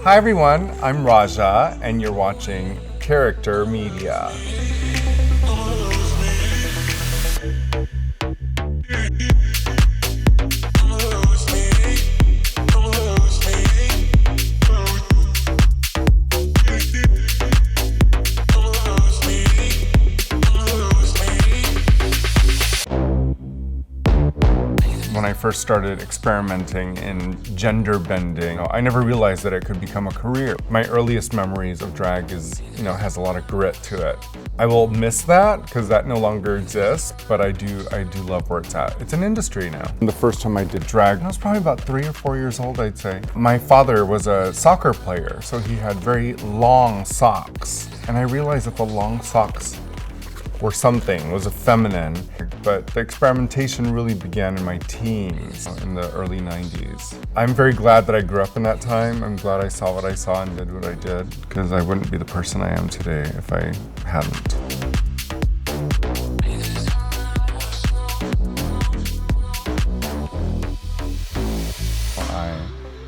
Hi everyone, I'm Raja and you're watching Character Media. When I first started experimenting in gender bending, I never realized that it could become a career. My earliest memories of drag has a lot of grit to it. I will miss that because that no longer exists, but I do love where it's at. It's an industry now. The first time I did drag, I was probably about 3 or 4 years old, I'd say. My father was a soccer player, so he had very long socks. And I realized that the long socks or something was feminine, but the experimentation really began in my teens, in the early 90s. I'm very glad that I grew up in that time. I'm glad I saw what I saw and did what I did, because I wouldn't be the person I am today if I hadn't.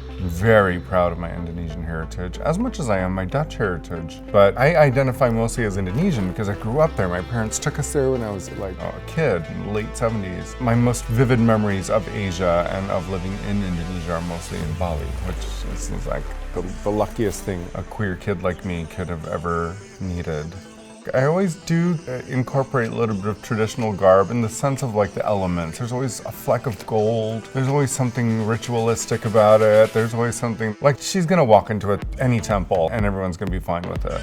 I'm very proud of my Indonesian heritage, as much as I am my Dutch heritage. But I identify mostly as Indonesian because I grew up there. My parents took us there when I was like a kid in the late 70s. My most vivid memories of Asia and of living in Indonesia are mostly in Bali, which is like the luckiest thing a queer kid like me could have ever needed. I always do incorporate a little bit of traditional garb in the sense of like the elements. There's always a fleck of gold. There's always something ritualistic about it. There's always something like she's gonna walk into any temple and everyone's gonna be fine with it.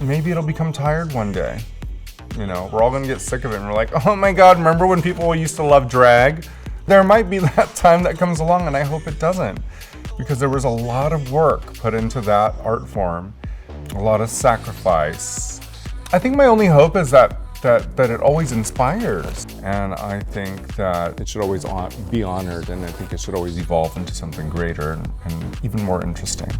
Maybe it'll become tired one day. We're all gonna get sick of it and we're like, oh my God, remember when people used to love drag? There might be that time that comes along and I hope it doesn't, because there was a lot of work put into that art form, a lot of sacrifice. I think my only hope is that it always inspires, and I think that it should always be honored, and I think it should always evolve into something greater and even more interesting.